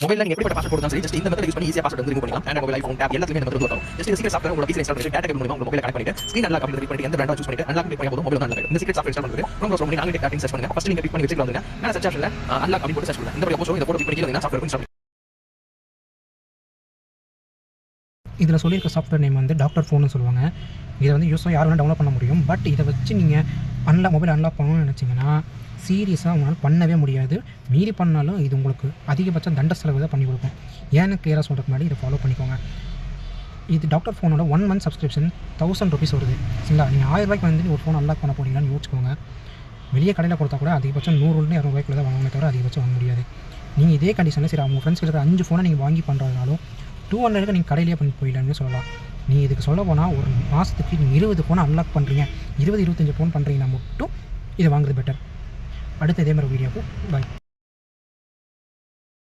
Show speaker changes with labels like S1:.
S1: மொபைல்ல நீங்க எப்படிப்பட்ட பாஸ்வேர்ட் கொடுத்தாலும் சரி ஜஸ்ட் இந்த மெத்தட் யூஸ் பண்ணி ஈஸியா பாஸ்வேர்ட் வந்து ரிமூவ் பண்ணிக்கலாம். Android மொபைல், ஐபோன், டேப் எல்லாத்துலயுமே இந்த மெத்தட் வரும். ஜஸ்ட் இந்த சீக்ரெட் சாஃப்ட்வேர் உங்க PC இன்ஸ்டால் பண்ணிட்டு டேட்டா கேபிள் மூலமா உங்க மொபைலை கனெக்ட் பண்ணிட்டு ஸ்கிரீன் அன்லாக் அப்படி பண்ணிட்டு எந்த பிராண்ட் சூஸ் பண்ணிட்டு அன்லாக் பண்ணி போதும் மொபைல் அன்லாக் ஆகும். இந்த சீக்ரெட் சாஃப்ட்வேர் இன்ஸ்டால் பண்ணுங்க. Chrome browser பண்ணி நாங்களே டேப்பிங் சர்ச் பண்ணுங்க. ஃபர்ஸ்ட் நீங்க கிளிக் பண்ணி வெப்சைட்ல வந்துங்க. நான் சர்ச் ஆப்ஷன்ல அன்லாக் அப்படி போட்டு சர்ச் பண்ணுங்க. இந்த போஸ்ட் இத போட்டு கிளிக் பண்ணி சாஃப்ட்வேர் இன்ஸ்டால்
S2: இதில் சொல்லியிருக்க சாஃப்ட்வேர் நேம் வந்து டாக்டர் ஃபோன்னு சொல்லுவாங்க. இதை வந்து யூஸாக யார் வேணால் டவுன்லோட் பண்ண முடியும். பட் இதை வச்சு நீங்கள் மொபைல் அன்லாக் பண்ணணும்னு நினச்சிங்கன்னா சீரியஸாக உங்களால் பண்ணவே முடியாது. மீறி பண்ணாலும் இது உங்களுக்கு அதிகபட்சம் தண்ட செலவு தான் பண்ணி கொடுக்கும். ஏன்னு கிளியராக சொல்கிறதுக்கு முன்னாடி இதை ஃபாலோ பண்ணிக்கோங்க. இது டாக்டர் ஃபோனோட 1 month சப்ஸ்கிரிப்ஷன் 1000 rupees வருது. சரிங்களா? நீங்கள் 1000 ரூபாய்க்கு வந்து ஒரு ஃபோன் அன்லாக் பண்ண போறீங்களான்னு யோசிச்சுக்கோங்க. வெளியே கடையில் கொடுத்தா கூட அதிகபட்சம் 100 200 ரூபாய்க்குள்ள தான் வாங்கணுமே தவிர அதிகபட்சம் வாங்க முடியாது. நீங்கள் இதே கண்டிஷனில் சரி உங்கள் ஃப்ரெண்ட்ஸ் இருக்கிற 5 ஃபோனை நீங்கள் வாங்கி பண்ணுறதுனாலும் 200 நீங்கள் கடையிலேயே பண்ணி போயிடலான்னு சொல்லலாம். நீங்கள் இதுக்கு சொல்ல போனால் ஒரு மாதத்துக்கு நீங்கள் 20 ஃபோனை அன்லாக் பண்ணுறீங்க, 20-25 ஃபோன் பண்ணுறீங்கன்னா மட்டும் இதை வாங்குறது பெட்டர். அடுத்த இதே மாதிரி வீடியோக்கு பாய்.